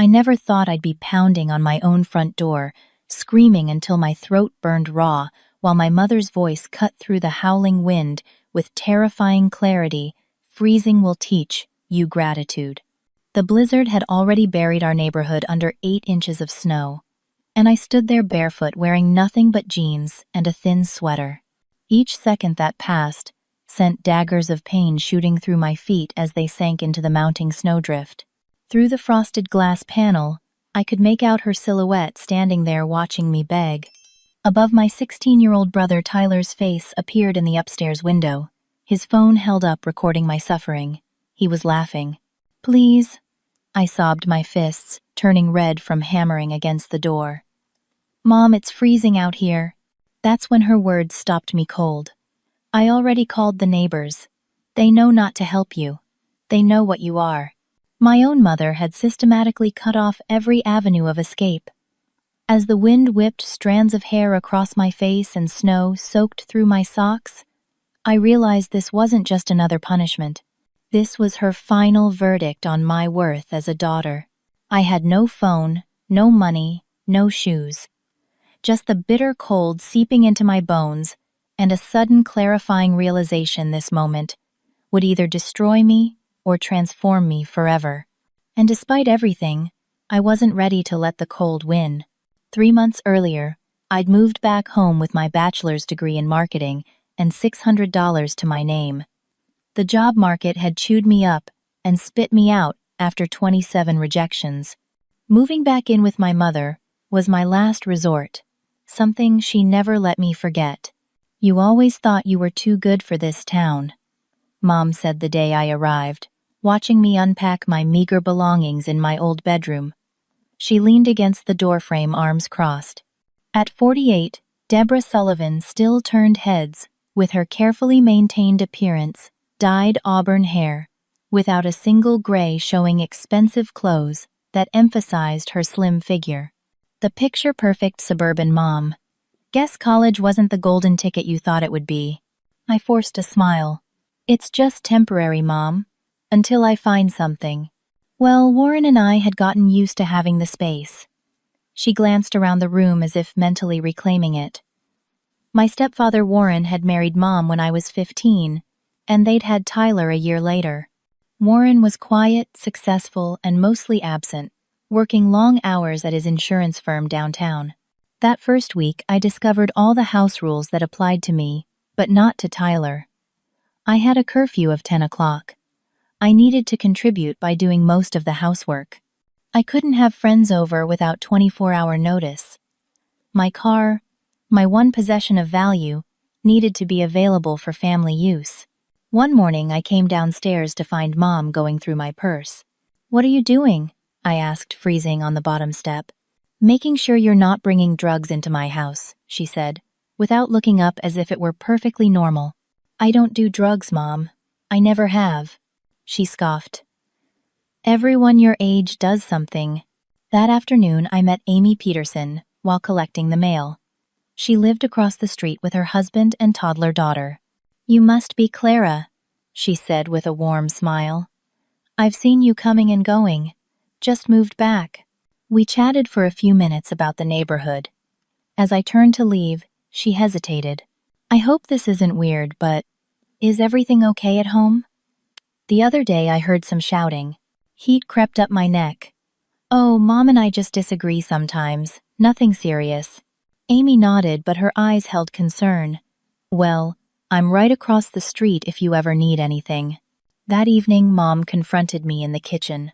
I never thought I'd be pounding on my own front door, screaming until my throat burned raw, while my mother's voice cut through the howling wind with terrifying clarity. Freezing will teach you gratitude. The blizzard had already buried our neighborhood under 8 inches of snow, and I stood there barefoot wearing nothing but jeans and a thin sweater. Each second that passed sent daggers of pain shooting through my feet as they sank into the mounting snowdrift. Through the frosted glass panel, I could make out her silhouette standing there watching me beg. Above my 16-year-old brother Tyler's face appeared in the upstairs window, his phone held up recording my suffering. He was laughing. "Please," I sobbed, my fists turning red from hammering against the door. "Mom, it's freezing out here." That's when her words stopped me cold. "I already called the neighbors. They know not to help you. They know what you are." My own mother had systematically cut off every avenue of escape. As the wind whipped strands of hair across my face and snow soaked through my socks, I realized this wasn't just another punishment. This was her final verdict on my worth as a daughter. I had no phone, no money, no shoes. Just the bitter cold seeping into my bones, and a sudden clarifying realization this moment would either destroy me or transform me forever. And despite everything, I wasn't ready to let the cold win. 3 months earlier, I'd moved back home with my bachelor's degree in marketing and $600 to my name. The job market had chewed me up and spit me out after 27 rejections. Moving back in with my mother was my last resort, something she never let me forget. "You always thought you were too good for this town," Mom said the day I arrived, watching me unpack my meager belongings in my old bedroom. She leaned against the doorframe, arms crossed. At 48, Deborah Sullivan still turned heads, with her carefully maintained appearance, dyed auburn hair, without a single gray, showing expensive clothes that emphasized her slim figure. The picture-perfect suburban mom. "Guess college wasn't the golden ticket you thought it would be." I forced a smile. "It's just temporary, Mom, until I find something." Well, Warren and I had gotten used to having the space. She glanced around the room as if mentally reclaiming it. My stepfather Warren had married Mom when I was 15, and they'd had Tyler a year later. Warren was quiet, successful, and mostly absent, working long hours at his insurance firm downtown. That first week, I discovered all the house rules that applied to me, but not to Tyler. I had a curfew of 10 o'clock. I needed to contribute by doing most of the housework. I couldn't have friends over without 24-hour notice. My car, my one possession of value, needed to be available for family use. One morning I came downstairs to find Mom going through my purse. "What are you doing?" I asked, freezing on the bottom step. "Making sure you're not bringing drugs into my house," she said, without looking up, as if it were perfectly normal. "I don't do drugs, Mom. I never have," she scoffed. "Everyone your age does something." That afternoon I met Amy Peterson while collecting the mail. She lived across the street with her husband and toddler daughter. "You must be Clara," she said with a warm smile. "I've seen you coming and going. Just moved back." We chatted for a few minutes about the neighborhood. As I turned to leave, she hesitated. "I hope this isn't weird, but is everything okay at home?" The other day I heard some shouting. Heat crept up my neck. "Oh, Mom and I just disagree sometimes. Nothing serious." Amy nodded, but her eyes held concern. "Well, I'm right across the street if you ever need anything." That evening, Mom confronted me in the kitchen.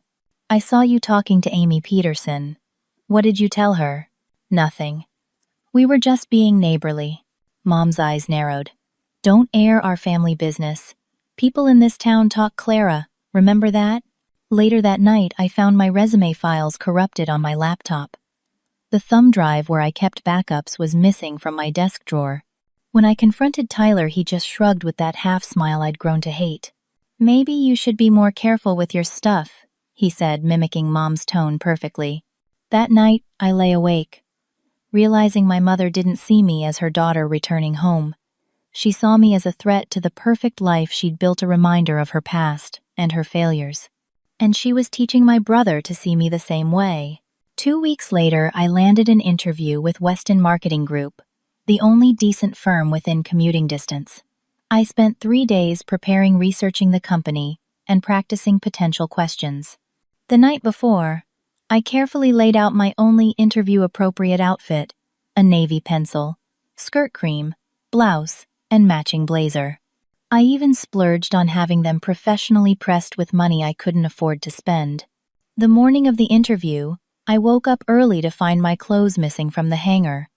"I saw you talking to Amy Peterson. What did you tell her?" "Nothing. We were just being neighborly." Mom's eyes narrowed. "Don't air our family business. People in this town talk Clara, remember that?" Later that night, I found my resume files corrupted on my laptop. The thumb drive where I kept backups was missing from my desk drawer. When I confronted Tyler, he just shrugged with that half-smile I'd grown to hate. "Maybe you should be more careful with your stuff," he said, mimicking Mom's tone perfectly. That night, I lay awake, realizing my mother didn't see me as her daughter returning home. She saw me as a threat to the perfect life she'd built, a reminder of her past and her failures. and she was teaching my brother to see me the same way. 2 weeks later, I landed an interview with Weston Marketing Group, the only decent firm within commuting distance. I spent 3 days preparing, researching the company, and practicing potential questions. The night before, I carefully laid out my only interview-appropriate outfit: a navy pencil, skirt cream, blouse, and matching blazer. I even splurged on having them professionally pressed with money I couldn't afford to spend. The morning of the interview, I woke up early to find my clothes missing from the hanger.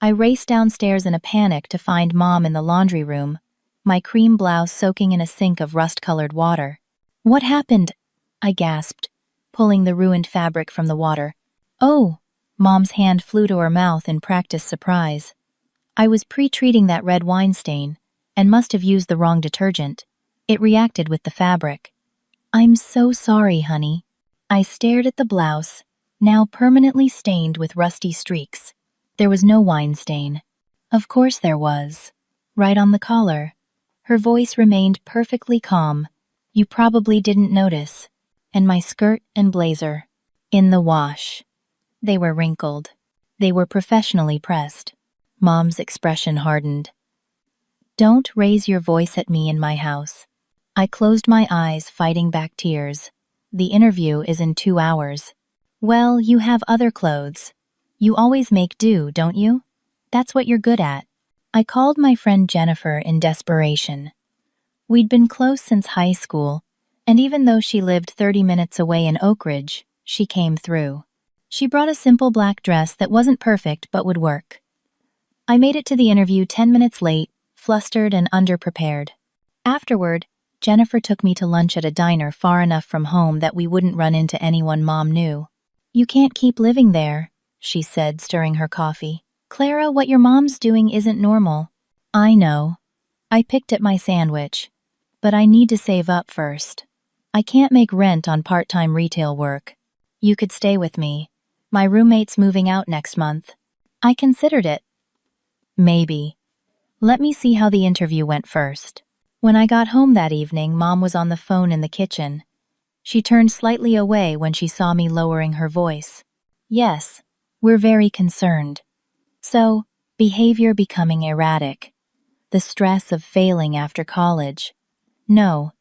I raced downstairs in a panic to find Mom in the laundry room, my cream blouse soaking in a sink of rust-colored water. "What happened?" I gasped, pulling the ruined fabric from the water. "Oh!" Mom's hand flew to her mouth in practiced surprise. "I was pre-treating that red wine stain, and must have used the wrong detergent. It reacted with the fabric." "I'm so sorry, honey." I stared at the blouse, now permanently stained with rusty streaks. There was no wine stain. Of course there was. Right on the collar. Her voice remained perfectly calm. "You probably didn't notice." And my skirt and blazer. In the wash. They were wrinkled. They were professionally pressed. Mom's expression hardened. "Don't raise your voice at me in my house." I closed my eyes, fighting back tears. "The interview is in 2 hours." "Well, you have other clothes. You always make do, don't you? That's what you're good at." I called my friend Jennifer in desperation. We'd been close since high school, and even though she lived 30 minutes away in Oak Ridge, she came through. She brought a simple black dress that wasn't perfect but would work. I made it to the interview 10 minutes late, flustered and underprepared. Afterward, Jennifer took me to lunch at a diner far enough from home that we wouldn't run into anyone Mom knew. "You can't keep living there," she said, stirring her coffee. "Clara, what your mom's doing isn't normal." "I know." I picked at my sandwich. "But I need to save up first. I can't make rent on part-time retail work." "You could stay with me. My roommate's moving out next month." I considered it. "Maybe. Let me see how the interview went first." When I got home that evening, Mom was on the phone in the kitchen. She turned slightly away when she saw me, lowering her voice. "Yes, we're very concerned. So, behavior becoming erratic. The stress of failing after college. No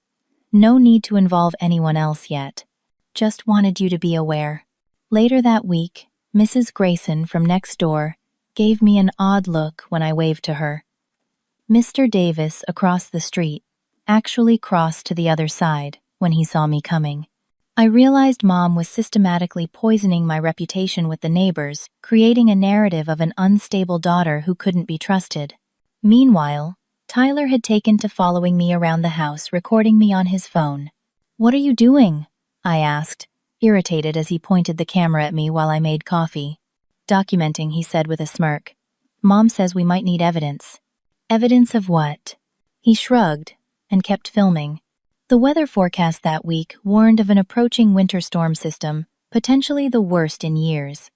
need to involve anyone else yet. Just wanted you to be aware." Later that week, Mrs. Grayson from next door gave me an odd look when I waved to her. Mr. Davis, across the street, actually crossed to the other side when he saw me coming. I realized Mom was systematically poisoning my reputation with the neighbors, creating a narrative of an unstable daughter who couldn't be trusted. Meanwhile, Tyler had taken to following me around the house, recording me on his phone. "What are you doing?" I asked, irritated as he pointed the camera at me while I made coffee. "Documenting," he said with a smirk. "Mom says we might need evidence." "Evidence of what?" He shrugged and kept filming. The weather forecast that week warned of an approaching winter storm system, potentially the worst in years.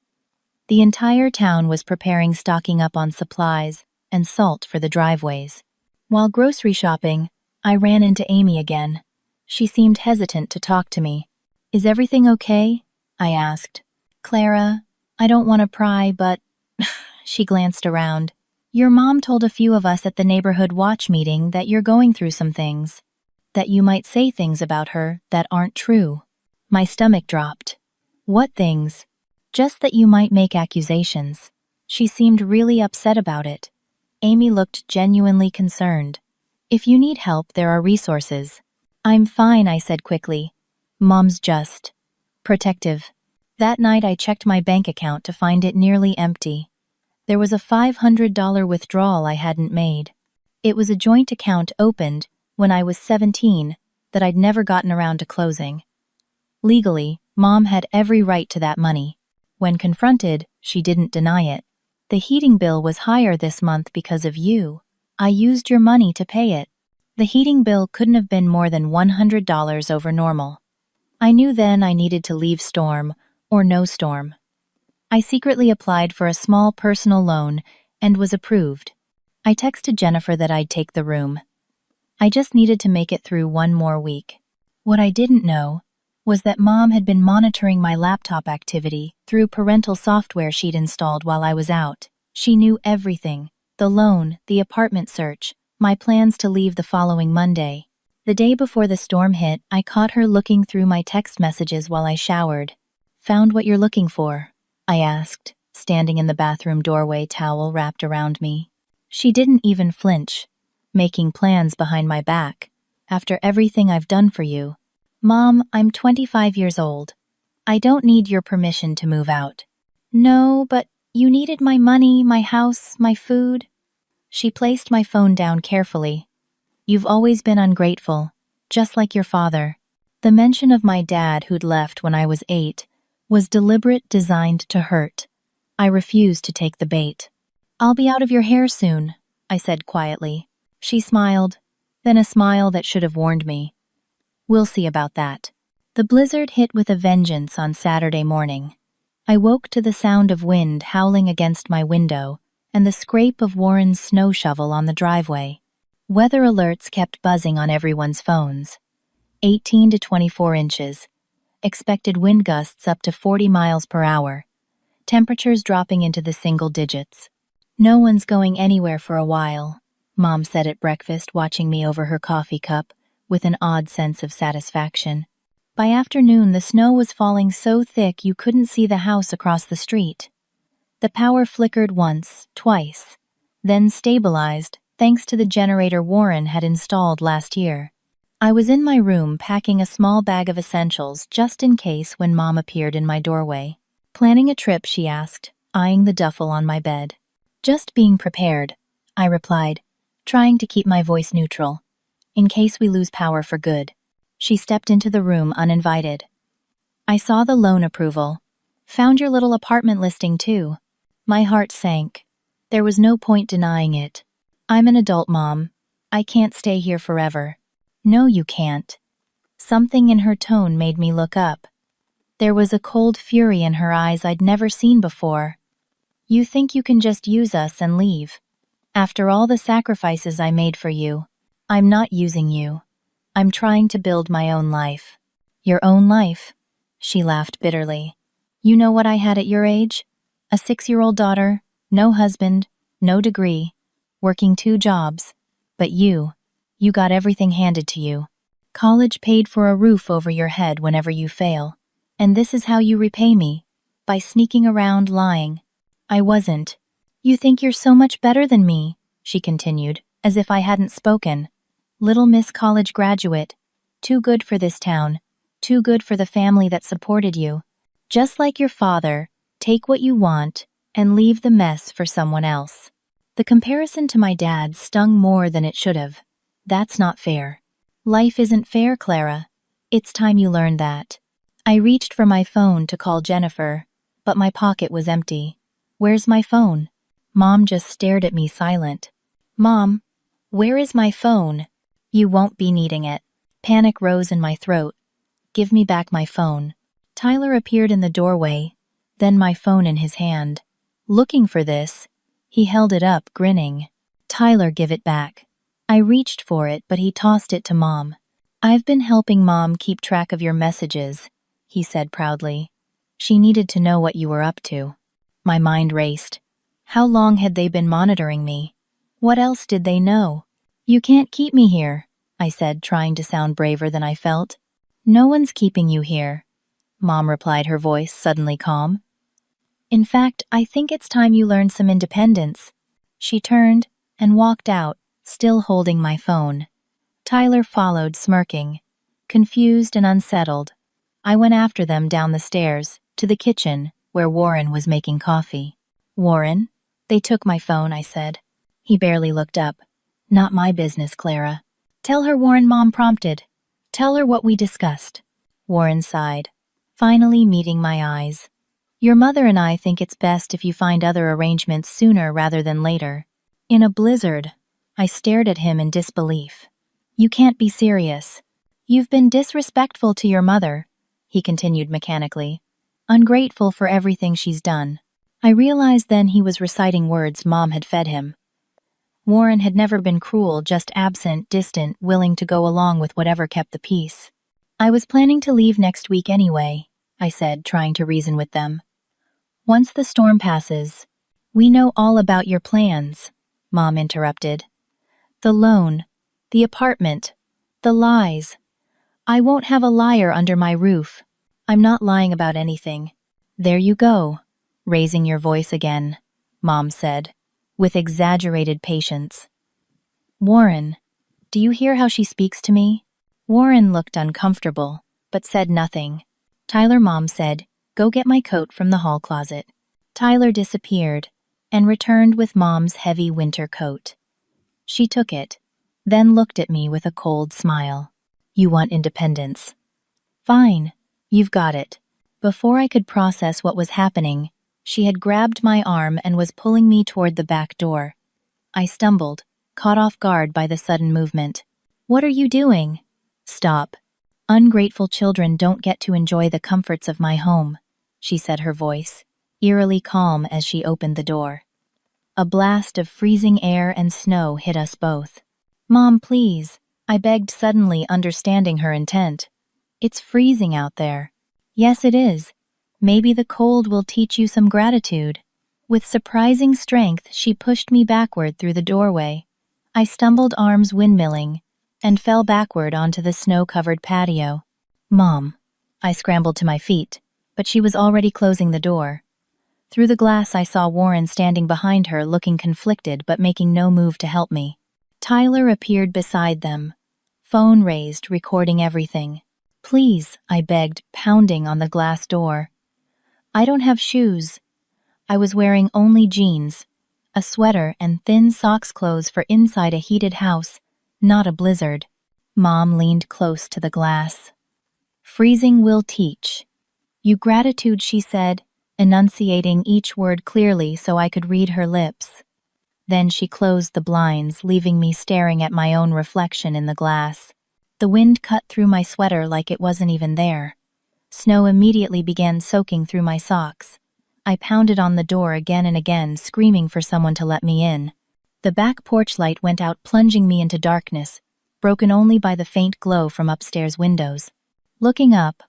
The entire town was preparing, stocking up on supplies and salt for the driveways. While grocery shopping, I ran into Amy again. She seemed hesitant to talk to me. "Is everything okay?" I asked. "Clara, I don't want to pry, but..." She glanced around. "Your mom told a few of us at the neighborhood watch meeting that you're going through some things. That you might say things about her that aren't true." My stomach dropped. "What things?" "Just that you might make accusations." She seemed really upset about it. Amy looked genuinely concerned. "If you need help, there are resources." "I'm fine," I said quickly. "Mom's just protective." That night I checked my bank account to find it nearly empty. There was a $500 withdrawal I hadn't made. It was a joint account opened when I was 17 that I'd never gotten around to closing. Legally, Mom had every right to that money. When confronted, she didn't deny it. "The heating bill was higher this month because of you. I used your money to pay it." The heating bill couldn't have been more than $100 over normal. I knew then I needed to leave storm or no storm. I secretly applied for a small personal loan and was approved. I texted Jennifer that I'd take the room. I just needed to make it through one more week. What I didn't know was that Mom had been monitoring my laptop activity through parental software she'd installed while I was out. She knew everything: the loan, the apartment search, my plans to leave the following Monday. The day before the storm hit, I caught her looking through my text messages while I showered. "Found what you're looking for?" I asked, standing in the bathroom doorway, towel wrapped around me. She didn't even flinch. "Making plans behind my back. After everything I've done for you." "Mom, I'm 25 years old. I don't need your permission to move out." "No, but you needed my money, my house, my food." She placed my phone down carefully. "You've always been ungrateful, just like your father." The mention of my dad, who'd left when I was 8, was deliberate, designed to hurt. I refused to take the bait. "I'll be out of your hair soon," I said quietly. She smiled, then a smile that should have warned me. "We'll see about that." The blizzard hit with a vengeance on Saturday morning. I woke to the sound of wind howling against my window and the scrape of Warren's snow shovel on the driveway. Weather alerts kept buzzing on everyone's phones. 18 to 24 inches. Expected wind gusts up to 40 miles per hour. Temperatures dropping into the single digits. "No one's going anywhere for a while," Mom said at breakfast, watching me over her coffee cup with an odd sense of satisfaction. By afternoon, the snow was falling so thick you couldn't see the house across the street. The power flickered once, twice, then stabilized thanks to the generator Warren had installed last year. I was in my room packing a small bag of essentials just in case when Mom appeared in my doorway. "Planning a trip?" she asked, eyeing the duffel on my bed. "Just being prepared," I replied, trying to keep my voice neutral. "In case we lose power for good." She stepped into the room uninvited. "I saw the loan approval. Found your little apartment listing too." My heart sank. There was no point denying it. "I'm an adult, Mom. I can't stay here forever." "No, you can't." Something in her tone made me look up. There was a cold fury in her eyes I'd never seen before. "You think you can just use us and leave? After all the sacrifices I made for you." "I'm not using you. I'm trying to build my own life." "Your own life?" She laughed bitterly. "You know what I had at your age? A 6-year-old daughter, no husband, no degree, working 2 jobs. But you got everything handed to you. College paid for a roof over your head whenever you fail. And this is how you repay me, by sneaking around lying." "I wasn't." "You think you're so much better than me," she continued, as if I hadn't spoken. "Little Miss College graduate. Too good for this town. Too good for the family that supported you. Just like your father, take what you want and leave the mess for someone else." The comparison to my dad stung more than it should have. "That's not fair." "Life isn't fair, Clara. It's time you learned that." I reached for my phone to call Jennifer, but my pocket was empty. "Where's my phone?" Mom just stared at me, silent. "Mom, where is my phone?" "You won't be needing it." Panic rose in my throat. "Give me back my phone." Tyler appeared in the doorway, then my phone in his hand. Looking for this, he held it up, grinning. "Tyler, give it back." I reached for it, but he tossed it to Mom. "I've been helping Mom keep track of your messages," he said proudly. "She needed to know what you were up to." My mind raced. How long had they been monitoring me? What else did they know? "You can't keep me here," I said, trying to sound braver than I felt. "No one's keeping you here," Mom replied, her voice suddenly calm. "In fact, I think it's time you learned some independence." She turned and walked out, still holding my phone. Tyler followed, smirking. Confused and unsettled, I went after them down the stairs, to the kitchen, where Warren was making coffee. "Warren?" "They took my phone," I said. He barely looked up. "Not my business, Clara." "Tell her," Warren, Mom prompted. "Tell her what we discussed." Warren sighed, finally meeting my eyes. "Your mother and I think it's best if you find other arrangements sooner rather than later." In a blizzard, I stared at him in disbelief. "You can't be serious." "You've been disrespectful to your mother," he continued mechanically. "Ungrateful for everything she's done." I realized then he was reciting words Mom had fed him. Warren had never been cruel, just absent, distant, willing to go along with whatever kept the peace. I was planning to leave next week anyway, I said, trying to reason with them. Once the storm passes, we know all about your plans, Mom interrupted. The loan, the apartment, the lies. I won't have a liar under my roof. I'm not lying about anything. There you go, raising your voice again, Mom said, with exaggerated patience. Warren, do you hear how she speaks to me? Warren looked uncomfortable, but said nothing. Tyler, Mom said, go get my coat from the hall closet. Tyler disappeared and returned with Mom's heavy winter coat. She took it, then looked at me with a cold smile. You want independence? Fine, you've got it. Before I could process what was happening, she had grabbed my arm and was pulling me toward the back door. I stumbled, caught off guard by the sudden movement. What are you doing? Stop. Ungrateful children don't get to enjoy the comforts of my home, she said, her voice eerily calm as she opened the door. A blast of freezing air and snow hit us both. Mom, please, I begged, suddenly understanding her intent. It's freezing out there. Yes, it is. Maybe the cold will teach you some gratitude. With surprising strength, she pushed me backward through the doorway. I stumbled, arms windmilling, and fell backward onto the snow-covered patio. Mom. I scrambled to my feet, but she was already closing the door. Through the glass, I saw Warren standing behind her, looking conflicted but making no move to help me. Tyler appeared beside them, phone raised, recording everything. Please, I begged, pounding on the glass door. I don't have shoes. I was wearing only jeans, a sweater, and thin socks, clothes for inside a heated house, not a blizzard. Mom leaned close to the glass. Freezing will teach you gratitude, she said, enunciating each word clearly so I could read her lips. Then she closed the blinds, leaving me staring at my own reflection in the glass. The wind cut through my sweater like it wasn't even there. Snow immediately began soaking through my socks. I pounded on the door again and again, screaming for someone to let me in. The back porch light went out, plunging me into darkness, broken only by the faint glow from upstairs windows. Looking up,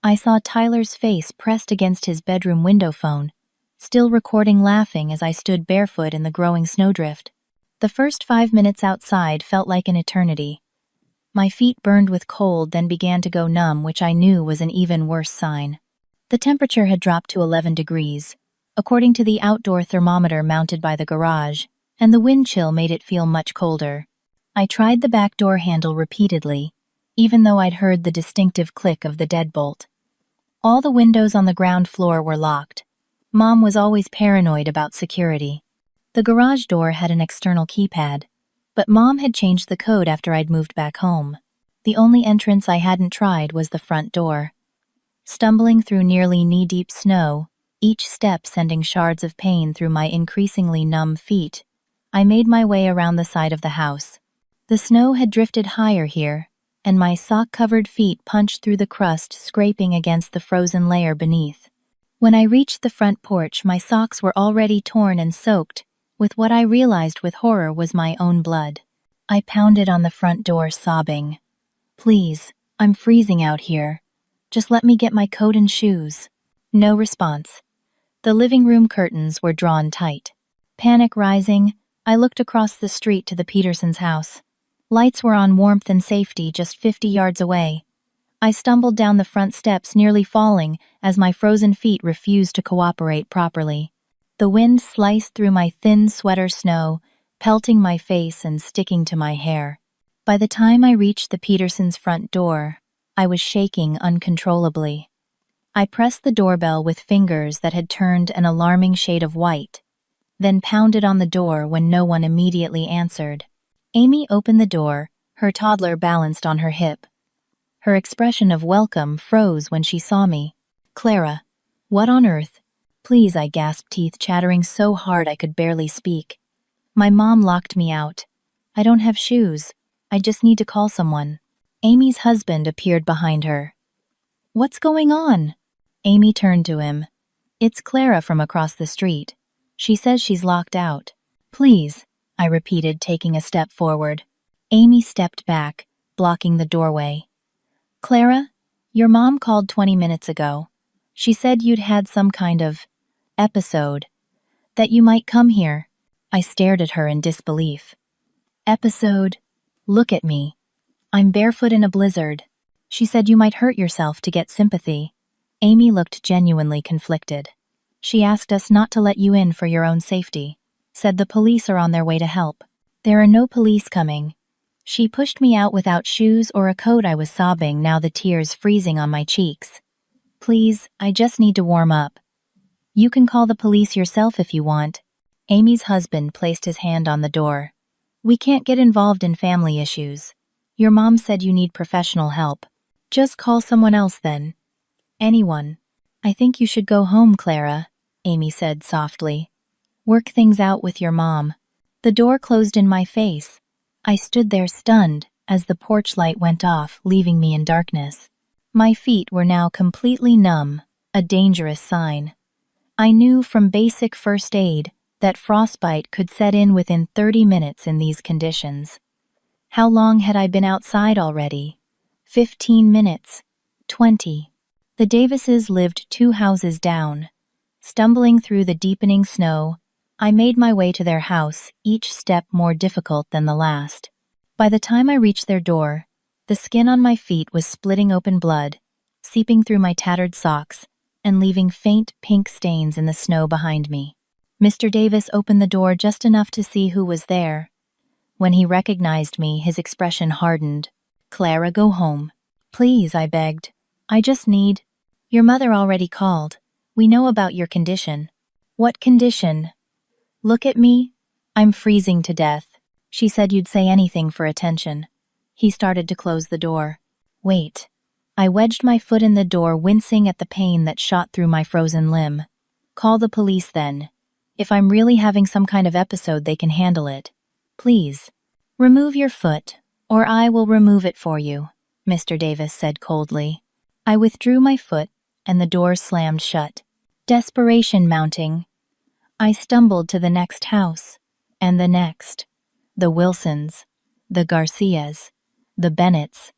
I saw Tyler's face pressed against his bedroom window phone, still recording, laughing as I stood barefoot in the growing snowdrift. The first 5 minutes outside felt like an eternity. My feet burned with cold, then began to go numb, which I knew was an even worse sign. The temperature had dropped to 11 degrees, according to the outdoor thermometer mounted by the garage, and the wind chill made it feel much colder. I tried the back door handle repeatedly, even though I'd heard the distinctive click of the deadbolt. All the windows on the ground floor were locked. Mom was always paranoid about security. The garage door had an external keypad, but Mom had changed the code after I'd moved back home. The only entrance I hadn't tried was the front door. Stumbling through nearly knee-deep snow, each step sending shards of pain through my increasingly numb feet, I made my way around the side of the house. The snow had drifted higher here, and my sock-covered feet punched through the crust, scraping against the frozen layer beneath. When I reached the front porch, my socks were already torn and soaked, with what I realized with horror was my own blood. I pounded on the front door, sobbing. Please, I'm freezing out here. Just let me get my coat and shoes. No response. The living room curtains were drawn tight. Panic rising, I looked across the street to the Petersons' house. Lights were on, warmth and safety just 50 yards away. I stumbled down the front steps, nearly falling as my frozen feet refused to cooperate properly. The wind sliced through my thin sweater snow, pelting my face and sticking to my hair. By the time I reached the Petersons' front door, I was shaking uncontrollably. I pressed the doorbell with fingers that had turned an alarming shade of white, then pounded on the door when no one immediately answered. Amy opened the door, her toddler balanced on her hip. Her expression of welcome froze when she saw me. Clara, what on earth? Please, I gasped, teeth chattering so hard I could barely speak. My mom locked me out. I don't have shoes. I just need to call someone. Amy's husband appeared behind her. What's going on? Amy turned to him. It's Clara from across the street. She says she's locked out. Please, I repeated, taking a step forward. Amy stepped back, blocking the doorway. Clara, Your mom called 20 minutes ago. She said you'd had some kind of episode, that you might come here. I stared at her in disbelief. Episode? Look at me. I'm barefoot in a blizzard. She said you might hurt yourself to get sympathy. Amy looked genuinely conflicted. She asked us not to let you in for your own safety. Said the police are on their way to help. There are no police coming. She pushed me out without shoes or a coat. I was sobbing, now the tears freezing on my cheeks. Please, I just need to warm up. You can call the police yourself if you want. Amy's husband placed his hand on the door. We can't get involved in family issues. Your mom said you need professional help. Just call someone else then. Anyone. I think you should go home, Clara, Amy said softly. Work things out with your mom. The door closed in my face. I stood there stunned as the porch light went off, leaving me in darkness. My feet were now completely numb, a dangerous sign. I knew from basic first aid that frostbite could set in within 30 minutes in these conditions. How long had I been outside already? 15 minutes. 20. The Davises lived 2 houses down. Stumbling through the deepening snow, I made my way to their house, each step more difficult than the last. By the time I reached their door, the skin on my feet was splitting open, blood seeping through my tattered socks and leaving faint pink stains in the snow behind me. Mr. Davis opened the door just enough to see who was there. When he recognized me, his expression hardened. Clara, go home. Please, I begged. I just need... Your mother already called. We know about your condition. What condition? Look at me. I'm freezing to death. She said you'd say anything for attention. He started to close the door. Wait. I wedged my foot in the door, wincing at the pain that shot through my frozen limb. Call the police then. If I'm really having some kind of episode, they can handle it. Please. Remove your foot, or I will remove it for you, Mr. Davis said coldly. I withdrew my foot, and the door slammed shut. Desperation mounting. I stumbled to the next house, and the next. The Wilsons, the Garcias, the Bennetts.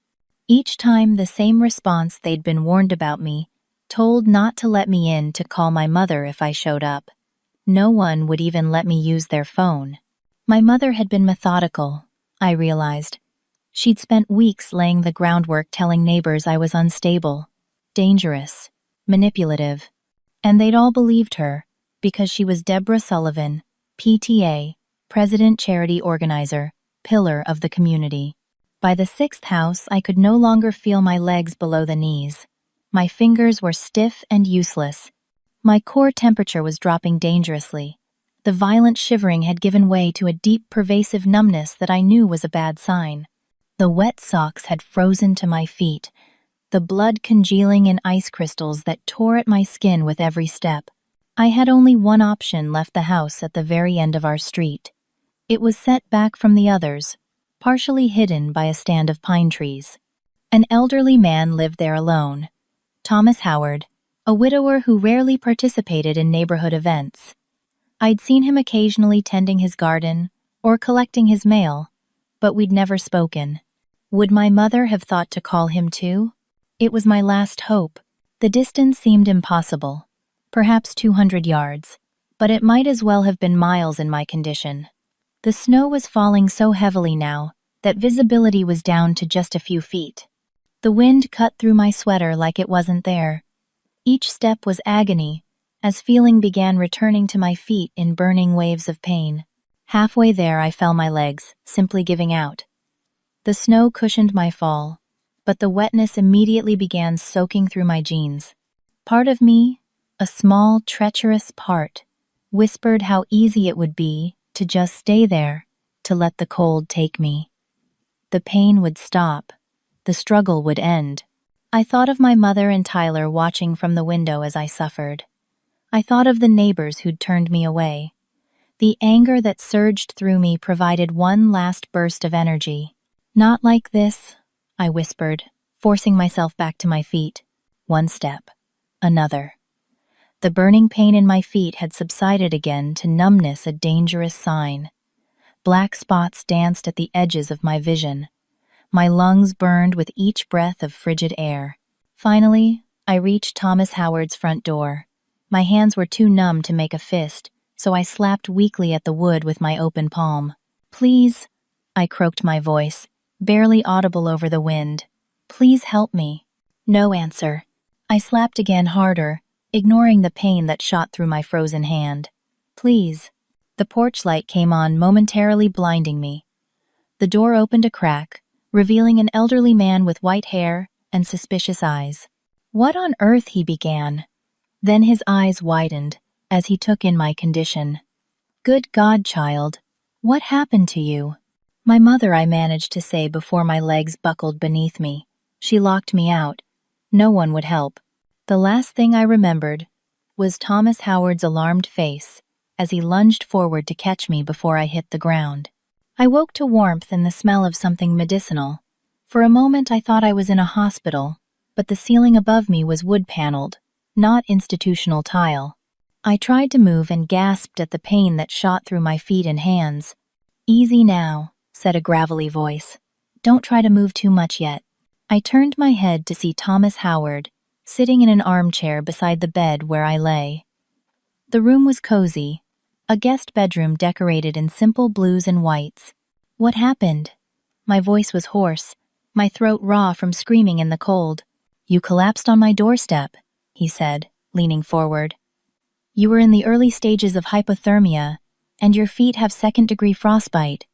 Each time the same response. They'd been warned about me, told not to let me in, to call my mother if I showed up. No one would even let me use their phone. My mother had been methodical, I realized. She'd spent weeks laying the groundwork, telling neighbors I was unstable, dangerous, manipulative. And they'd all believed her, because she was Deborah Sullivan, PTA, President Charity Organizer, pillar of the community. By the 6th house, I could no longer feel my legs below the knees. My fingers were stiff and useless. My core temperature was dropping dangerously. The violent shivering had given way to a deep, pervasive numbness that I knew was a bad sign. The wet socks had frozen to my feet, the blood congealing in ice crystals that tore at my skin with every step. I had only one option: left the house at the very end of our street. It was set back from the others, partially hidden by a stand of pine trees. An elderly man lived there alone, Thomas Howard, a widower who rarely participated in neighborhood events. I'd seen him occasionally tending his garden or collecting his mail, but we'd never spoken. Would my mother have thought to call him too? It was my last hope. The distance seemed impossible, perhaps 200 yards, but it might as well have been miles in my condition. The snow was falling so heavily now that visibility was down to just a few feet. The wind cut through my sweater like it wasn't there. Each step was agony, as feeling began returning to my feet in burning waves of pain. Halfway there, I felt my legs, simply giving out. The snow cushioned my fall, but the wetness immediately began soaking through my jeans. Part of me, a small, treacherous part, whispered how easy it would be to just stay there, to let the cold take me. The pain would stop. The struggle would end. I thought of my mother and Tyler watching from the window as I suffered. I thought of the neighbors who'd turned me away. The anger that surged through me provided one last burst of energy. Not like this, I whispered, forcing myself back to my feet. One step. Another. The burning pain in my feet had subsided again to numbness, a dangerous sign. Black spots danced at the edges of my vision. My lungs burned with each breath of frigid air. Finally, I reached Thomas Howard's front door. My hands were too numb to make a fist, so I slapped weakly at the wood with my open palm. "Please," I croaked my voice, barely audible over the wind. "Please help me." No answer. I slapped again harder, ignoring the pain that shot through my frozen hand. "Please." The porch light came on, momentarily blinding me. The door opened a crack, revealing an elderly man with white hair and suspicious eyes. "What on earth?" he began. Then his eyes widened as he took in my condition. "Good God, child. What happened to you?" "My mother," I managed to say before my legs buckled beneath me. "She locked me out. No one would help." The last thing I remembered was Thomas Howard's alarmed face as he lunged forward to catch me before I hit the ground. I woke to warmth and the smell of something medicinal. For a moment I thought I was in a hospital, but the ceiling above me was wood-paneled, not institutional tile. I tried to move and gasped at the pain that shot through my feet and hands. "Easy now," said a gravelly voice. "Don't try to move too much yet." I turned my head to see Thomas Howard, sitting in an armchair beside the bed where I lay. The room was cozy, a guest bedroom decorated in simple blues and whites. "What happened?" My voice was hoarse, my throat raw from screaming in the cold. "You collapsed on my doorstep," he said, leaning forward. "You were in the early stages of hypothermia, and your feet have second-degree frostbite.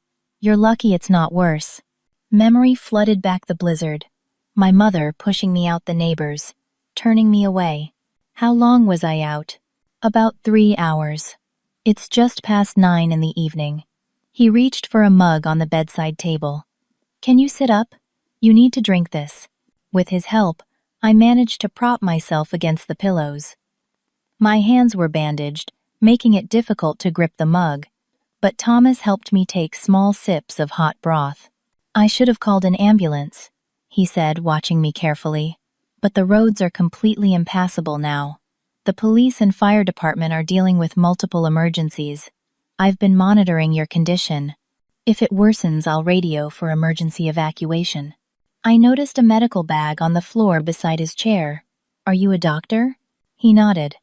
You're lucky it's not worse." Memory flooded back the blizzard. My mother pushing me out, the neighbors, turning me away. How long was I out? About 3 hours. It's just past 9 in the evening. He reached for a mug on the bedside table. "Can you sit up? You need to drink this." With his help, I managed to prop myself against the pillows. My hands were bandaged, making it difficult to grip the mug, but Thomas helped me take small sips of hot broth. "I should have called an ambulance," he said, watching me carefully. "But the roads are completely impassable now. The police and fire department are dealing with multiple emergencies. I've been monitoring your condition. If it worsens, I'll radio for emergency evacuation." I noticed a medical bag on the floor beside his chair. "Are you a doctor?" He nodded.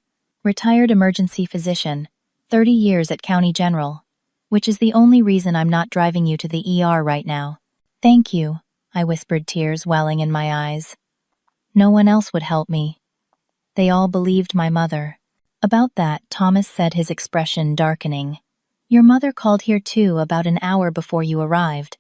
"Retired emergency physician, 30 years at County General, which is the only reason I'm not driving you to the ER right now." "Thank you," I whispered, tears welling in my eyes. No one else would help me. They all believed my mother. About that, Thomas said, his expression darkening. "Your mother called here too about an hour before you arrived."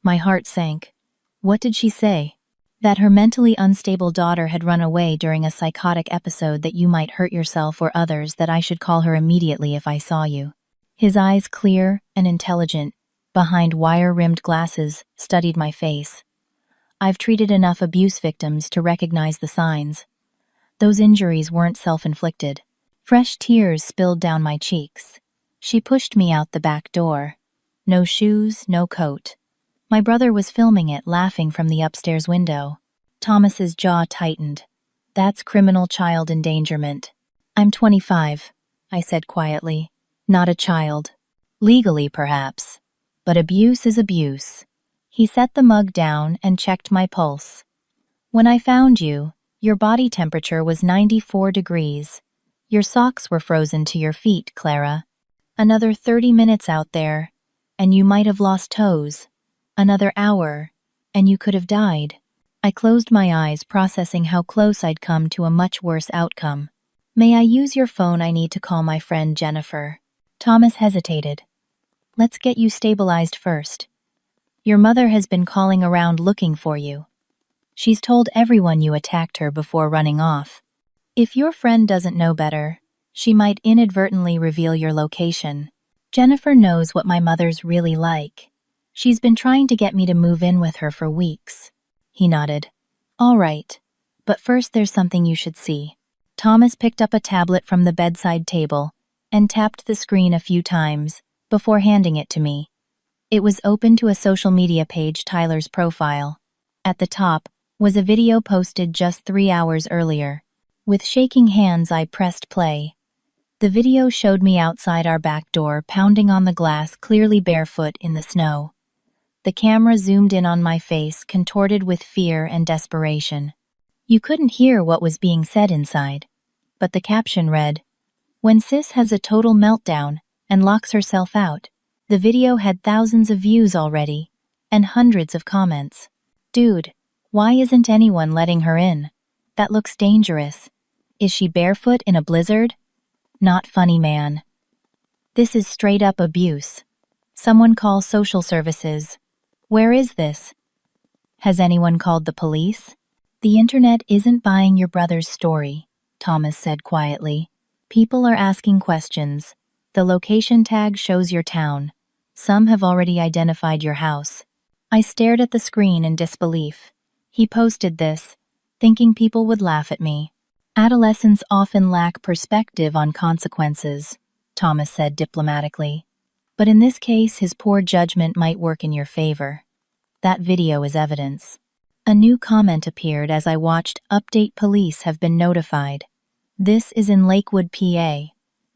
My heart sank. "What did she say?" "That her mentally unstable daughter had run away during a psychotic episode, that you might hurt yourself or others, that I should call her immediately if I saw you." His eyes, clear and intelligent, behind wire-rimmed glasses, studied my face. I've treated enough abuse victims to recognize the signs. Those injuries weren't self-inflicted. Fresh tears spilled down my cheeks. She pushed me out the back door. No shoes, no coat. My brother was filming it, laughing from the upstairs window. Thomas's jaw tightened. "That's criminal child endangerment." "I'm 25, I said quietly. "Not a child. Legally, perhaps. But abuse is abuse." He set the mug down and checked my pulse. "When I found you, your body temperature was 94 degrees. Your socks were frozen to your feet, Clara. Another 30 minutes out there, and you might have lost toes. Another hour, and you could have died." I closed my eyes, processing how close I'd come to a much worse outcome. "May I use your phone? I need to call my friend Jennifer." Thomas hesitated. "Let's get you stabilized first. Your mother has been calling around looking for you. She's told everyone you attacked her before running off. If your friend doesn't know better, she might inadvertently reveal your location. Jennifer knows what my mother's really like. She's been trying to get me to move in with her for weeks." He nodded. "All right, but first there's something you should see." Thomas picked up a tablet from the bedside table and tapped the screen a few times before handing it to me. It was open to a social media page, Tyler's profile. At the top was a video posted just 3 hours earlier. With shaking hands, I pressed play. The video showed me outside our back door, pounding on the glass, clearly barefoot in the snow. The camera zoomed in on my face, contorted with fear and desperation. You couldn't hear what was being said inside, but the caption read, "When Sis has a total meltdown and locks herself out." The video had thousands of views already, and hundreds of comments. "Dude, why isn't anyone letting her in? That looks dangerous. Is she barefoot in a blizzard? Not funny, man. This is straight up abuse. Someone call social services. Where is this? Has anyone called the police?" "The internet isn't buying your brother's story," Thomas said quietly. "People are asking questions. The location tag shows your town. Some have already identified your house." I stared at the screen in disbelief. He posted this, thinking people would laugh at me. "Adolescents often lack perspective on consequences," Thomas said diplomatically. "But in this case, his poor judgment might work in your favor. That video is evidence." A new comment appeared as I watched. "Update, police have been notified. This is in Lakewood, PA.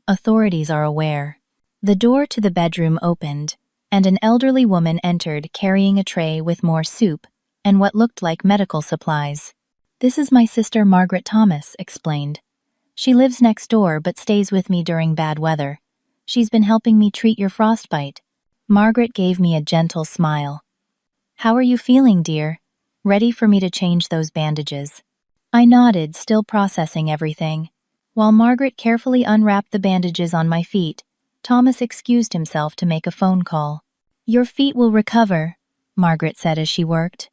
Authorities are aware." The door to the bedroom opened, and an elderly woman entered carrying a tray with more soup and what looked like medical supplies. "This is my sister Margaret," Thomas explained. "She lives next door but stays with me during bad weather. She's been helping me treat your frostbite." Margaret gave me a gentle smile. "How are you feeling, dear? Ready for me to change those bandages?" I nodded, still processing everything. While Margaret carefully unwrapped the bandages on my feet, Thomas excused himself to make a phone call. "Your feet will recover," Margaret said as she worked.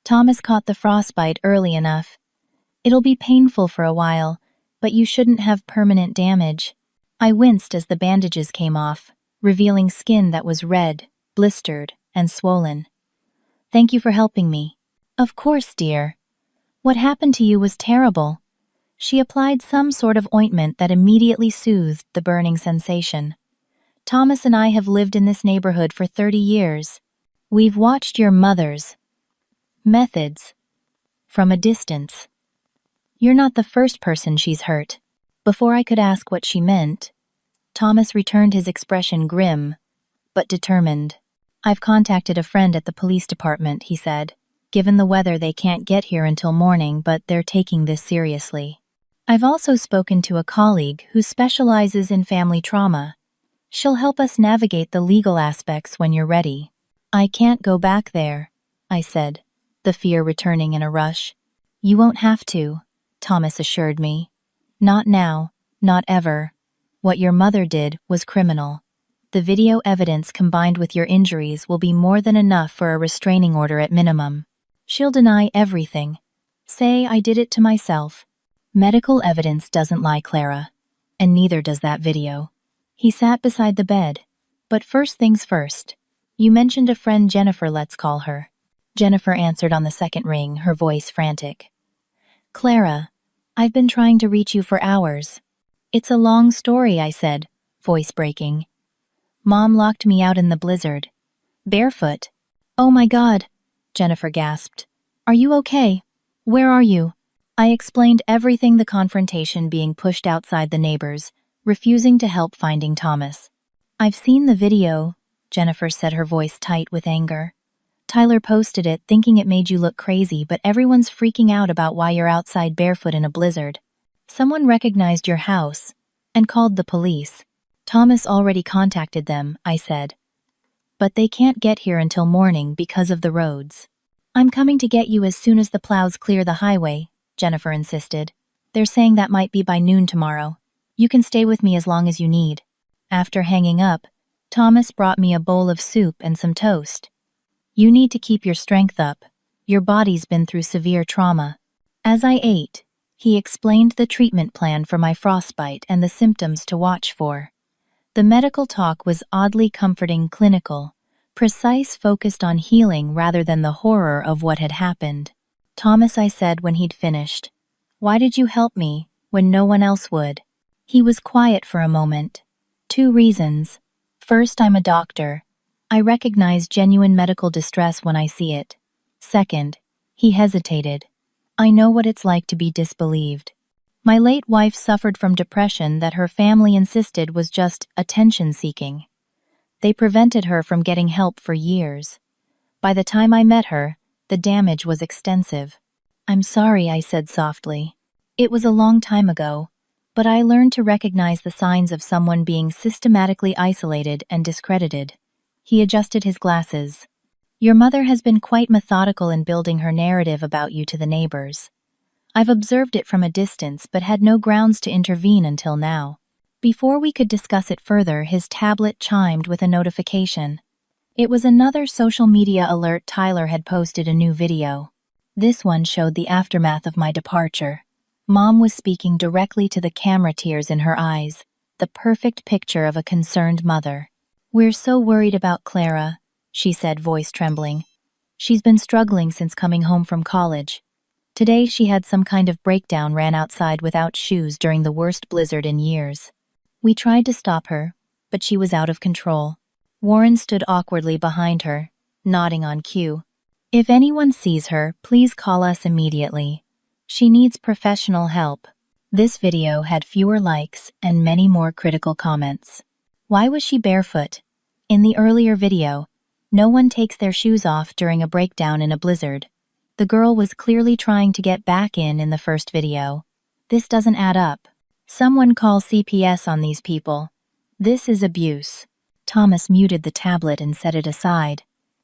"Thomas caught the frostbite early enough. It'll be painful for a while, but you shouldn't have permanent damage." I winced as the bandages came off, revealing skin that was red, blistered, and swollen. "Thank you for helping me." "Of course, dear. What happened to you was terrible." She applied some sort of ointment that immediately soothed the burning sensation. "Thomas and I have lived in this neighborhood for 30 years. We've watched your mother's methods from a distance. You're not the first person she's hurt." Before I could ask what she meant, Thomas returned, his expression grim, but determined. "I've contacted a friend at the police department," he said. "Given the weather, they can't get here until morning, but they're taking this seriously. I've also spoken to a colleague who specializes in family trauma. She'll help us navigate the legal aspects when you're ready." "I can't go back there," I said, the fear returning in a rush. "You won't have to," Thomas assured me. "Not now, not ever. What your mother did was criminal. The video evidence combined with your injuries will be more than enough for a restraining order at minimum. She'll deny everything. Say I did it to myself. Medical evidence doesn't lie, Clara. And neither does that video." He sat beside the bed. "But first things first. You mentioned a friend, Jennifer, let's call her." Jennifer answered on the second ring, her voice frantic. "Clara, I've been trying to reach you for hours." "It's a long story," I said, voice breaking. "Mom locked me out in the blizzard. Barefoot." "Oh my God," Jennifer gasped. "Are you okay? Where are you?" I explained everything, the confrontation, being pushed outside the neighbors, refusing to help finding Thomas. "I've seen the video," Jennifer said, her voice tight with anger. "Tyler posted it thinking it made you look crazy, but everyone's freaking out about why you're outside barefoot in a blizzard. Someone recognized your house and called the police." "Thomas already contacted them," I said. "But they can't get here until morning because of the roads." "I'm coming to get you as soon as the plows clear the highway," Jennifer insisted. "They're saying that might be by noon tomorrow. You can stay with me as long as you need." After hanging up, Thomas brought me a bowl of soup and some toast. "You need to keep your strength up. Your body's been through severe trauma." As I ate, he explained the treatment plan for my frostbite and the symptoms to watch for. The medical talk was oddly comforting, clinical, precise, focused on healing rather than the horror of what had happened. "Thomas," I said when he'd finished, "why did you help me when no one else would?" He was quiet for a moment. "2 reasons. First, I'm a doctor. I recognize genuine medical distress when I see it. Second," he hesitated, "I know what it's like to be disbelieved. My late wife suffered from depression that her family insisted was just attention-seeking. They prevented her from getting help for years. By the time I met her, the damage was extensive. I'm sorry, I said softly. It was a long time ago, but I learned to recognize the signs of someone being systematically isolated and discredited. He adjusted his glasses. Your mother has been quite methodical in building her narrative about you to the neighbors. I've observed it from a distance but had no grounds to intervene until now. Before we could discuss it further, his tablet chimed with a notification. It was another social media alert. Tyler had posted a new video. This one showed the aftermath of my departure. Mom was speaking directly to the camera, tears in her eyes, the perfect picture of a concerned mother. We're so worried about Clara, she said, voice trembling. She's been struggling since coming home from college. Today she had some kind of breakdown, ran outside without shoes during the worst blizzard in years. We tried to stop her, but she was out of control. Warren stood awkwardly behind her, nodding on cue. If anyone sees her, please call us immediately. She needs professional help. This video had fewer likes and many more critical comments. Why was she barefoot? In the earlier video, no one takes their shoes off during a breakdown in a blizzard. The girl was clearly trying to get back in the first video. This doesn't add up. Someone call CPS on these people. This is abuse. Thomas muted the tablet and set it aside.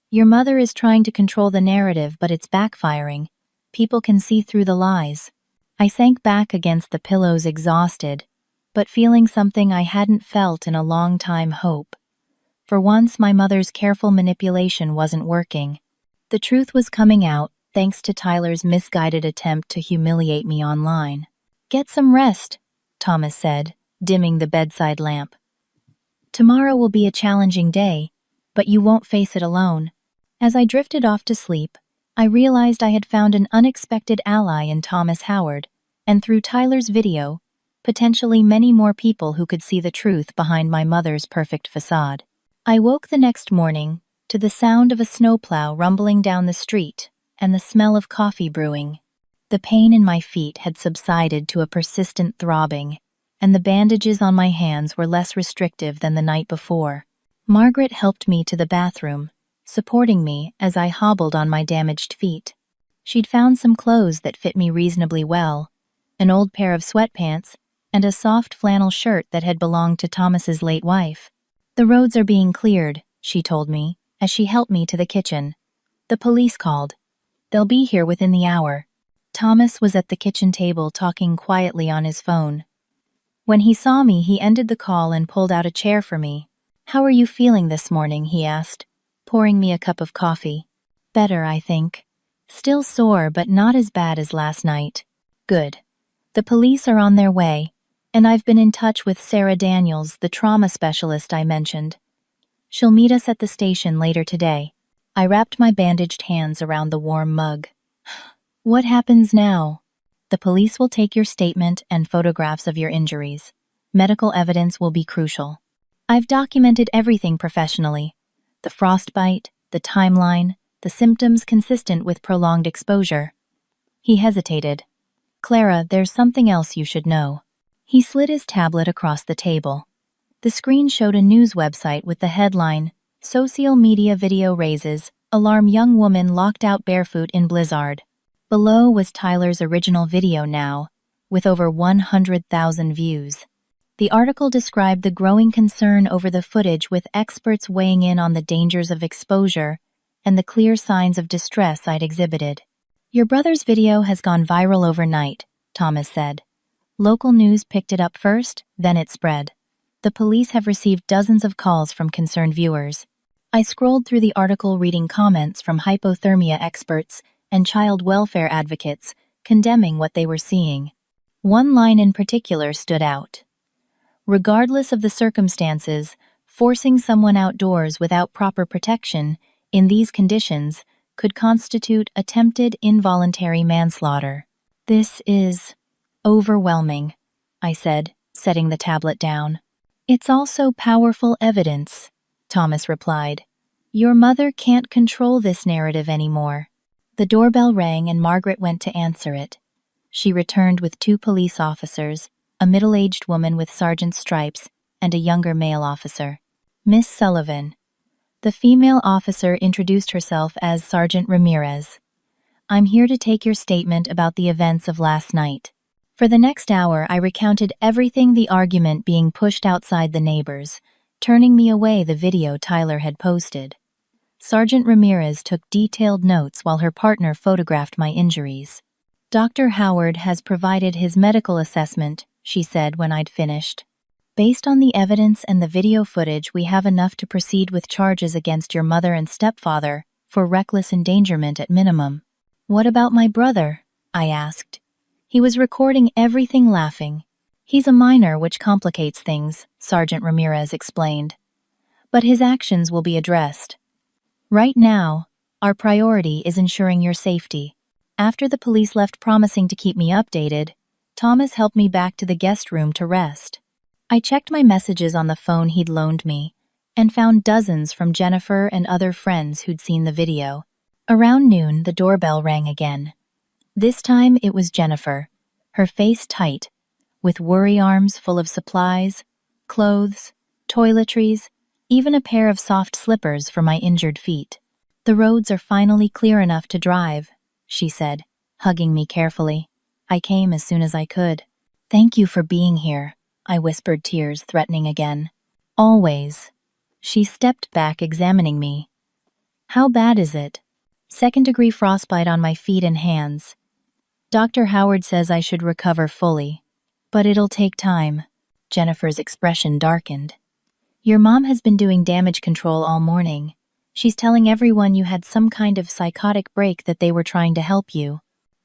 Your mother is trying to control the narrative, but it's backfiring. People can see through the lies. I sank back against the pillows, exhausted, but feeling something I hadn't felt in a long time: hope. For once, my mother's careful manipulation wasn't working. The truth was coming out, thanks to Tyler's misguided attempt to humiliate me online. Get some rest, Thomas said, dimming the bedside lamp. Tomorrow will be a challenging day, but you won't face it alone. As I drifted off to sleep, I realized I had found an unexpected ally in Thomas Howard, and through Tyler's video, potentially many more people who could see the truth behind my mother's perfect facade. I woke the next morning to the sound of a snowplow rumbling down the street and the smell of coffee brewing. The pain in my feet had subsided to a persistent throbbing, and the bandages on my hands were less restrictive than the night before. Margaret helped me to the bathroom, supporting me as I hobbled on my damaged feet. She'd found some clothes that fit me reasonably well, an old pair of sweatpants and a soft flannel shirt that had belonged to Thomas's late wife. The roads are being cleared, she told me, as she helped me to the kitchen. The police called. They'll be here within the hour. Thomas was at the kitchen table talking quietly on his phone. When he saw me, he ended the call and pulled out a chair for me. How are you feeling this morning? He asked, pouring me a cup of coffee. Better, I think. Still sore, but not as bad as last night. Good. The police are on their way, and I've been in touch with Sarah Daniels, the trauma specialist I mentioned. She'll meet us at the station later today. I wrapped my bandaged hands around the warm mug. What happens now? The police will take your statement and photographs of your injuries. Medical evidence will be crucial. I've documented everything professionally. The frostbite, the timeline, the symptoms consistent with prolonged exposure. He hesitated. Clara, there's something else you should know. He slid his tablet across the table. The screen showed a news website with the headline, Social Media Video Raises, Alarm Young Woman Locked Out Barefoot in Blizzard. Below was Tyler's original video now, with over 100,000 views. The article described the growing concern over the footage, with experts weighing in on the dangers of exposure and the clear signs of distress I'd exhibited. Your brother's video has gone viral overnight, Thomas said. Local news picked it up first, then it spread. The police have received dozens of calls from concerned viewers. I scrolled through the article, reading comments from hypothermia experts and child welfare advocates condemning what they were seeing. One line in particular stood out. Regardless of the circumstances, forcing someone outdoors without proper protection in these conditions could constitute attempted involuntary manslaughter. This is overwhelming, I said, setting the tablet down. It's also powerful evidence, Thomas replied. Your mother can't control this narrative anymore. The doorbell rang and Margaret went to answer it. She returned with 2 police officers, a middle-aged woman with sergeant's stripes and a younger male officer. Miss Sullivan. The female officer introduced herself as Sergeant Ramirez. I'm here to take your statement about the events of last night. For the next hour, I recounted everything, the argument being pushed outside the neighbors, turning me away the video Tyler had posted. Sergeant Ramirez took detailed notes while her partner photographed my injuries. Dr. Howard has provided his medical assessment, she said when I'd finished. Based on the evidence and the video footage, we have enough to proceed with charges against your mother and stepfather for reckless endangerment at minimum. What about my brother? I asked. He was recording everything, laughing. He's a minor, which complicates things, Sergeant Ramirez explained. But his actions will be addressed. Right now, our priority is ensuring your safety. After the police left promising to keep me updated, Thomas helped me back to the guest room to rest. I checked my messages on the phone he'd loaned me and found dozens from Jennifer and other friends who'd seen the video. Around noon, the doorbell rang again. This time it was Jennifer, her face tight, with worry arms full of supplies, clothes, toiletries, even a pair of soft slippers for my injured feet. The roads are finally clear enough to drive, she said, hugging me carefully. I came as soon as I could. Thank you for being here, I whispered, tears threatening again. Always. She stepped back, examining me. How bad is it? Second-degree frostbite on my feet and hands. Dr. Howard says I should recover fully, but it'll take time. Jennifer's expression darkened. Your mom has been doing damage control all morning. She's telling everyone you had some kind of psychotic break, that they were trying to help you.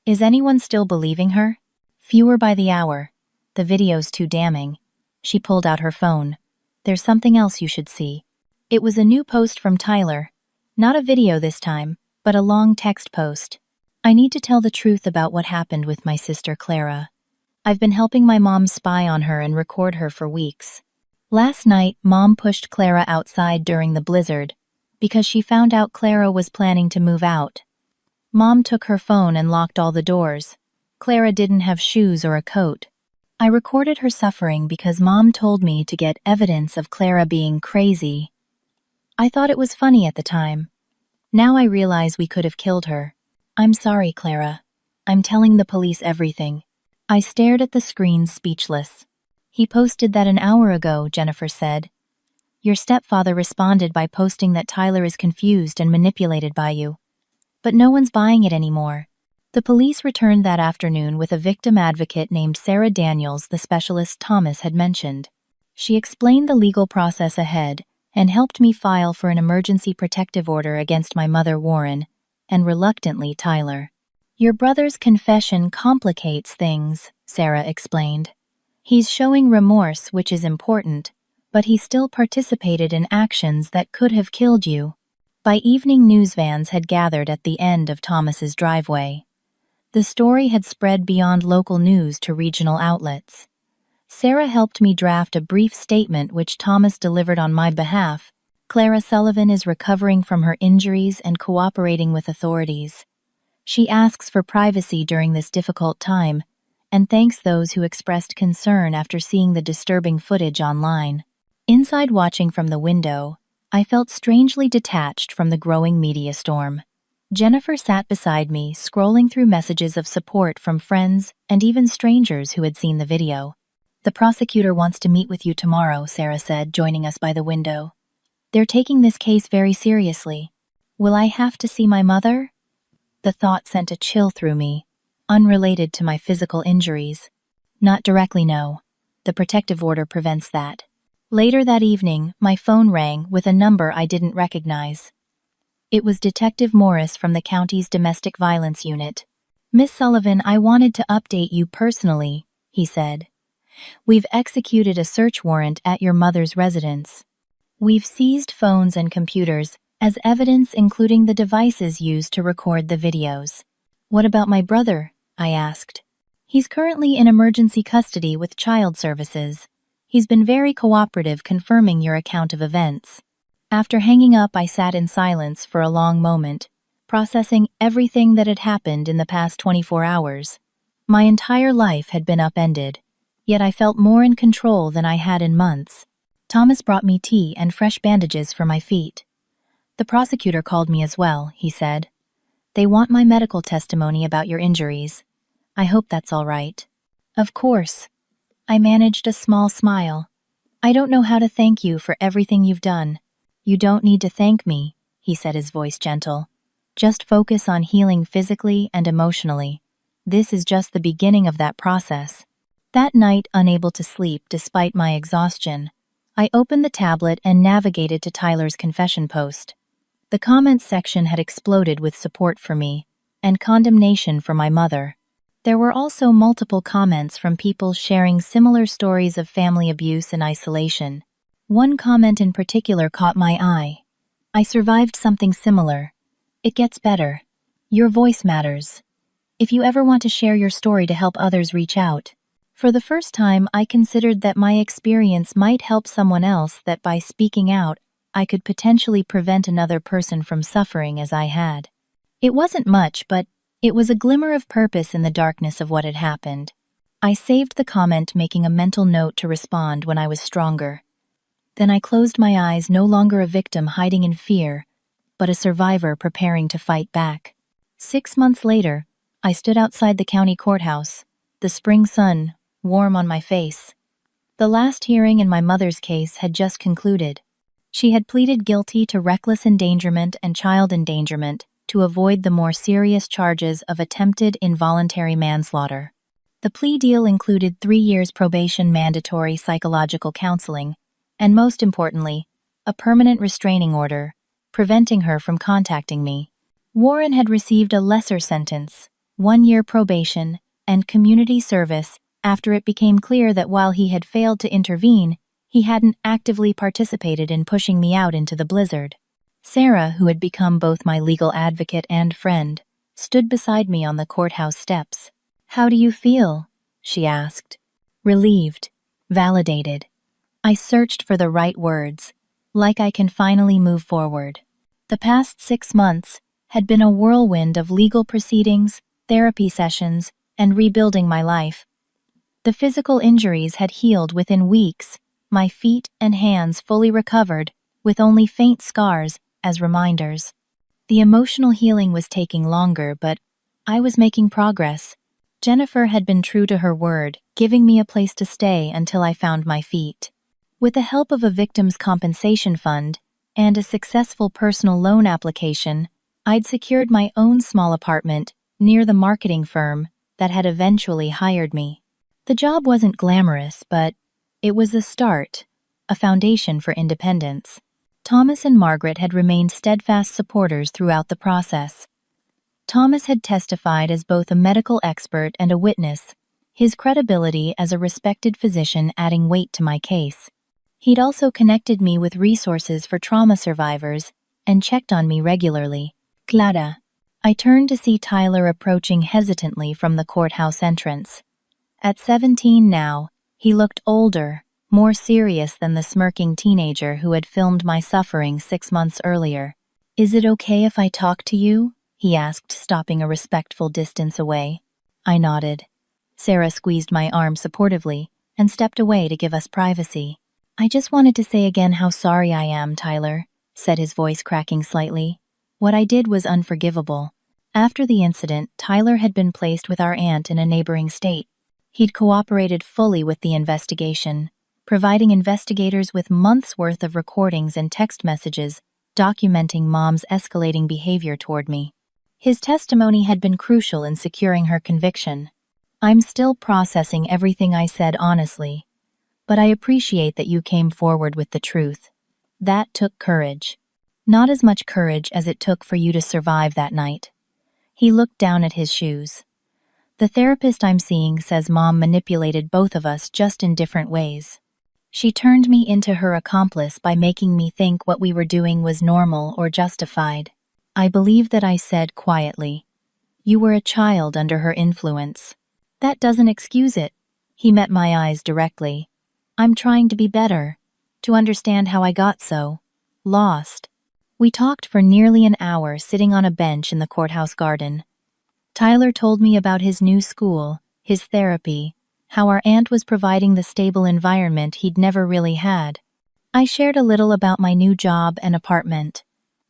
Is anyone still believing her? Fewer by the hour. The video's too damning. She pulled out her phone. There's something else you should see. It was a new post from Tyler. Not a video this time, but a long text post. I need to tell the truth about what happened with my sister Clara. I've been helping my mom spy on her and record her for weeks. Last night, Mom pushed Clara outside during the blizzard because she found out Clara was planning to move out. Mom took her phone and locked all the doors. Clara didn't have shoes or a coat. I recorded her suffering because Mom told me to get evidence of Clara being crazy. I thought it was funny at the time. Now I realize we could have killed her. I'm sorry, Clara. I'm telling the police everything. I stared at the screen, speechless. He posted that an hour ago, Jennifer said. Your stepfather responded by posting that Tyler is confused and manipulated by you. But no one's buying it anymore. The police returned that afternoon with a victim advocate named Sarah Daniels, the specialist Thomas had mentioned. She explained the legal process ahead and helped me file for an emergency protective order against my mother, Warren, and reluctantly Tyler. Your brother's confession complicates things, Sarah explained. He's showing remorse, which is important, but he still participated in actions that could have killed you. By evening, news vans had gathered at the end of Thomas's driveway. The story had spread beyond local news to regional outlets. Sarah helped me draft a brief statement which Thomas delivered on my behalf. Clara Sullivan is recovering from her injuries and cooperating with authorities. She asks for privacy during this difficult time and thanks those who expressed concern after seeing the disturbing footage online. Inside, watching from the window, I felt strangely detached from the growing media storm. Jennifer sat beside me, scrolling through messages of support from friends and even strangers who had seen the video. The prosecutor wants to meet with you tomorrow, Sarah said, joining us by the window. They're taking this case very seriously. Will I have to see my mother? The thought sent a chill through me, unrelated to my physical injuries. Not directly, no. The protective order prevents that. Later that evening, my phone rang with a number I didn't recognize. It was Detective Morris from the county's domestic violence unit. Miss Sullivan, I wanted to update you personally, he said. We've executed a search warrant at your mother's residence. We've seized phones and computers as evidence, including the devices used to record the videos. What about my brother? I asked. He's currently in emergency custody with child services. He's been very cooperative, confirming your account of events. After hanging up, I sat in silence for a long moment, processing everything that had happened in the past 24 hours. My entire life had been upended, yet I felt more in control than I had in months. Thomas brought me tea and fresh bandages for my feet. The prosecutor called me as well, he said. They want my medical testimony about your injuries. I hope that's all right." "Of course." I managed a small smile. "I don't know how to thank you for everything you've done." "You don't need to thank me," he said, his voice gentle. "Just focus on healing physically and emotionally. This is just the beginning of that process." That night, unable to sleep despite my exhaustion, I opened the tablet and navigated to Tyler's confession post. The comments section had exploded with support for me and condemnation for my mother. There were also multiple comments from people sharing similar stories of family abuse and isolation. One comment in particular caught my eye. "I survived something similar. It gets better. Your voice matters. If you ever want to share your story to help others, reach out." For the first time, I considered that my experience might help someone else, that by speaking out, I could potentially prevent another person from suffering as I had. It wasn't much, but it was a glimmer of purpose in the darkness of what had happened. I saved the comment, making a mental note to respond when I was stronger. Then I closed my eyes, no longer a victim hiding in fear, but a survivor preparing to fight back. 6 months later, I stood outside the county courthouse, the spring sun warm on my face. The last hearing in my mother's case had just concluded. She had pleaded guilty to reckless endangerment and child endangerment to avoid the more serious charges of attempted involuntary manslaughter. The plea deal included 3 years probation, mandatory psychological counseling, and most importantly, a permanent restraining order, preventing her from contacting me. Warren had received a lesser sentence, 1 year probation and community service, after it became clear that while he had failed to intervene, he hadn't actively participated in pushing me out into the blizzard. Sarah, who had become both my legal advocate and friend, stood beside me on the courthouse steps. "How do you feel?" she asked. "Relieved. Validated." I searched for the right words, like I can finally move forward. The past 6 months had been a whirlwind of legal proceedings, therapy sessions, and rebuilding my life. The physical injuries had healed within weeks, my feet and hands fully recovered, with only faint scars as reminders. The emotional healing was taking longer, but I was making progress. Jennifer had been true to her word, giving me a place to stay until I found my feet. With the help of a victims' compensation fund and a successful personal loan application, I'd secured my own small apartment near the marketing firm that had eventually hired me. The job wasn't glamorous, but it was a start, a foundation for independence. Thomas and Margaret had remained steadfast supporters throughout the process. Thomas had testified as both a medical expert and a witness, his credibility as a respected physician adding weight to my case. He'd also connected me with resources for trauma survivors and checked on me regularly. Clara. I turned to see Tyler approaching hesitantly from the courthouse entrance. At 17 now, he looked older, more serious than the smirking teenager who had filmed my suffering 6 months earlier. "Is it okay if I talk to you?" he asked, stopping a respectful distance away. I nodded. Sarah squeezed my arm supportively and stepped away to give us privacy. "I just wanted to say again how sorry I am, Tyler," said, his voice cracking slightly. "What I did was unforgivable." After the incident, Tyler had been placed with our aunt in a neighboring state. He'd cooperated fully with the investigation, providing investigators with months' worth of recordings and text messages documenting Mom's escalating behavior toward me. His testimony had been crucial in securing her conviction. I'm still processing everything I said honestly, but I appreciate that you came forward with the truth. That took courage. Not as much courage as it took for you to survive that night. He looked down at his shoes. The therapist I'm seeing says Mom manipulated both of us, just in different ways. She turned me into her accomplice by making me think what we were doing was normal or justified. I believe that I said quietly, "You were a child under her influence." "That doesn't excuse it." He met my eyes directly. "I'm trying to be better, to understand how I got so lost." We talked for nearly an hour, sitting on a bench in the courthouse garden. Tyler told me about his new school, his therapy, how our aunt was providing the stable environment he'd never really had. I shared a little about my new job and apartment.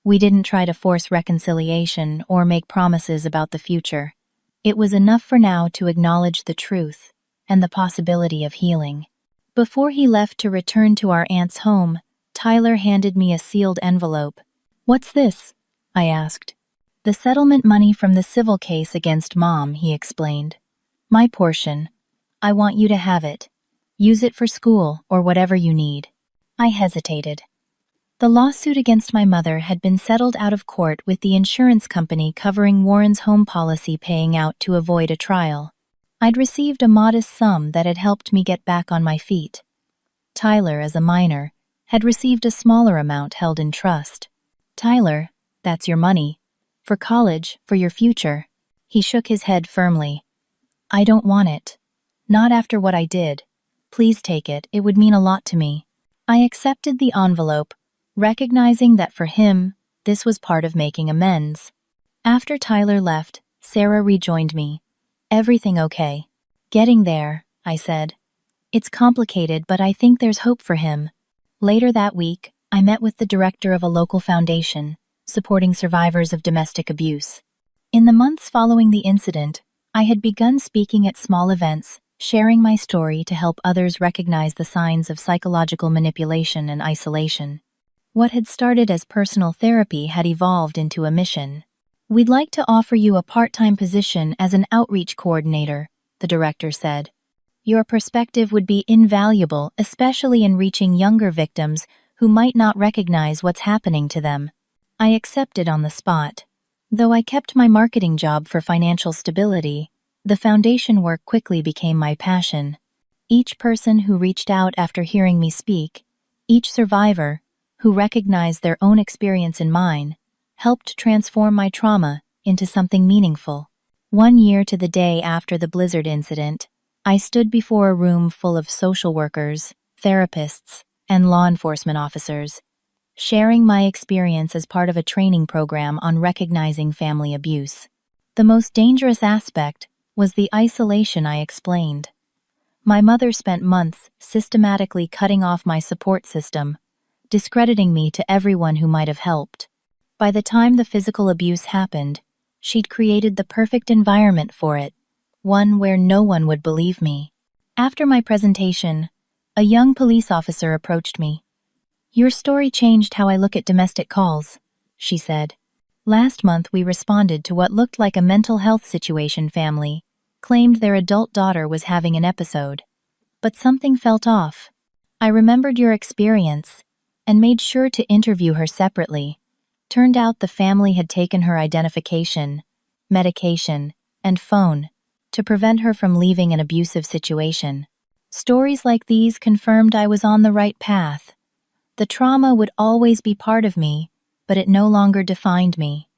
We didn't try to force reconciliation or make promises about the future. It was enough for now to acknowledge the truth and the possibility of healing. Before he left to return to our aunt's home, Tyler handed me a sealed envelope. "What's this?" I asked. "The settlement money from the civil case against Mom," he explained. "My portion. I want you to have it. Use it for school or whatever you need." I hesitated. The lawsuit against my mother had been settled out of court, with the insurance company covering Warren's home policy paying out to avoid a trial. I'd received a modest sum that had helped me get back on my feet. Tyler, as a minor, had received a smaller amount held in trust. "Tyler, that's your money. For college, for your future." He shook his head firmly. "I don't want it. Not after what I did. Please take it, it would mean a lot to me." I accepted the envelope, recognizing that for him, this was part of making amends. After Tyler left, Sarah rejoined me. "Everything okay?" "Getting there," I said. "It's complicated, but I think there's hope for him." Later that week, I met with the director of a local foundation, supporting survivors of domestic abuse. In the months following the incident, I had begun speaking at small events, sharing my story to help others recognize the signs of psychological manipulation and isolation. What had started as personal therapy had evolved into a mission. "We'd like to offer you a part-time position as an outreach coordinator," the director said. "Your perspective would be invaluable, especially in reaching younger victims who might not recognize what's happening to them." I accepted on the spot. Though I kept my marketing job for financial stability, the foundation work quickly became my passion. Each person who reached out after hearing me speak, each survivor who recognized their own experience in mine, helped transform my trauma into something meaningful. 1 year to the day after the blizzard incident, I stood before a room full of social workers, therapists, and law enforcement officers, sharing my experience as part of a training program on recognizing family abuse. The most dangerous aspect was the isolation I explained. My mother spent months systematically cutting off my support system, discrediting me to everyone who might have helped. By the time the physical abuse happened, she'd created the perfect environment for it, one where no one would believe me. After my presentation, a young police officer approached me. "Your story changed how I look at domestic calls," she said. "Last month we responded to what looked like a mental health situation. Family claimed their adult daughter was having an episode. But something felt off. I remembered your experience and made sure to interview her separately. Turned out the family had taken her identification, medication, and phone to prevent her from leaving an abusive situation. Stories like these confirmed I was on the right path. The trauma would always be part of me, but it no longer defined me.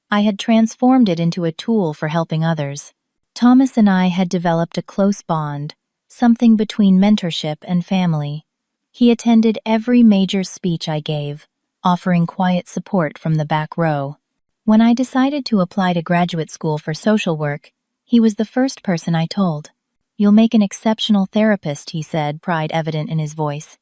I had transformed it into a tool for helping others." Thomas and I had developed a close bond, something between mentorship and family. He attended every major speech I gave, offering quiet support from the back row. When I decided to apply to graduate school for social work, he was the first person I told. "You'll make an exceptional therapist," he said, pride evident in his voice.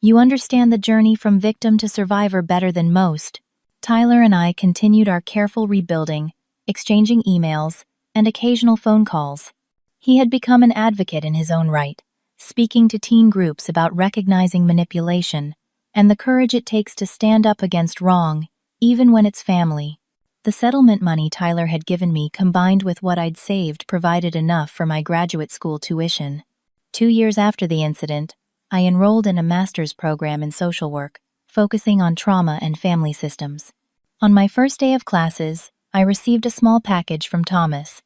"You understand the journey from victim to survivor better than most." Tyler and I continued our careful rebuilding, exchanging emails and occasional phone calls. He had become an advocate in his own right, speaking to teen groups about recognizing manipulation and the courage it takes to stand up against wrong, even when it's family. The settlement money Tyler had given me, combined with what I'd saved, provided enough for my graduate school tuition. 2 years after the incident, I enrolled in a master's program in social work, focusing on trauma and family systems. On my first day of classes, I received a small package from Thomas.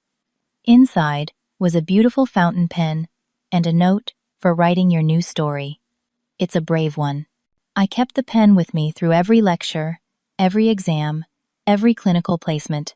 Inside was a beautiful fountain pen and a note for writing your new story. It's a brave one. I kept the pen with me through every lecture, every exam, every clinical placement.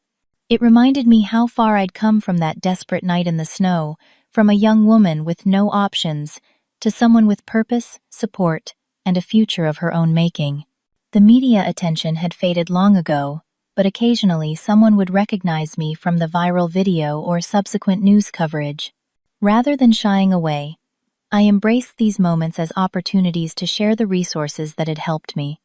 It reminded me how far I'd come from that desperate night in the snow, from a young woman with no options to someone with purpose, support, and a future of her own making. The media attention had faded long ago, but occasionally someone would recognize me from the viral video or subsequent news coverage. Rather than shying away, I embraced these moments as opportunities to share the resources that had helped me.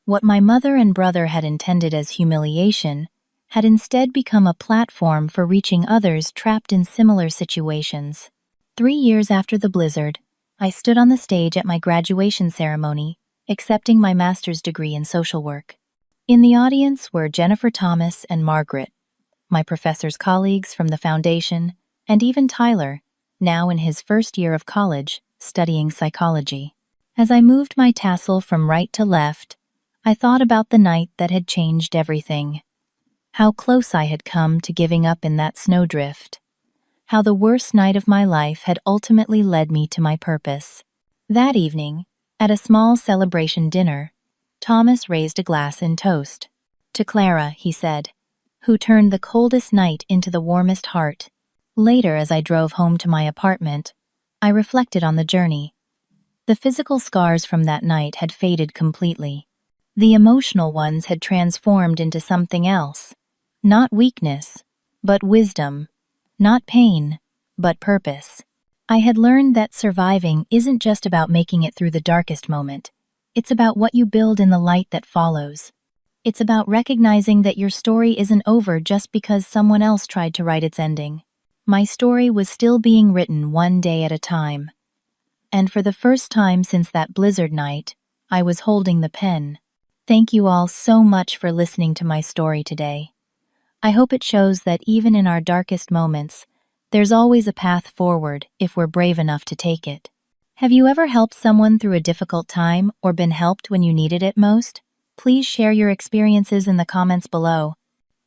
What my mother and brother had intended as humiliation had instead become a platform for reaching others trapped in similar situations. 3 years after the blizzard, I stood on the stage at my graduation ceremony, accepting my master's degree in social work. In the audience were Jennifer Thomas and Margaret, my professor's colleagues from the foundation, and even Tyler, now in his first year of college, studying psychology. As I moved my tassel from right to left, I thought about the night that had changed everything. How close I had come to giving up in that snowdrift. How the worst night of my life had ultimately led me to my purpose. That evening, at a small celebration dinner, Thomas raised a glass in toast. To Clara, he said, who turned the coldest night into the warmest heart. Later, as I drove home to my apartment, I reflected on the journey. The physical scars from that night had faded completely. The emotional ones had transformed into something else. Not weakness, but wisdom. Not pain, but purpose. I had learned that surviving isn't just about making it through the darkest moment. It's about what you build in the light that follows. It's about recognizing that your story isn't over just because someone else tried to write its ending. My story was still being written one day at a time. And for the first time since that blizzard night, I was holding the pen. Thank you all so much for listening to my story today. I hope it shows that even in our darkest moments, there's always a path forward if we're brave enough to take it. Have you ever helped someone through a difficult time or been helped when you needed it most? Please share your experiences in the comments below.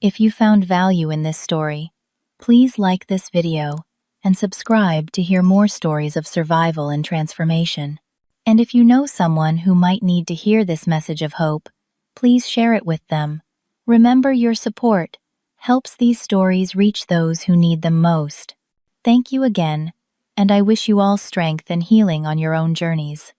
If you found value in this story, please like this video and subscribe to hear more stories of survival and transformation. And if you know someone who might need to hear this message of hope, please share it with them. Remember, your support helps these stories reach those who need them most. Thank you again, and I wish you all strength and healing on your own journeys.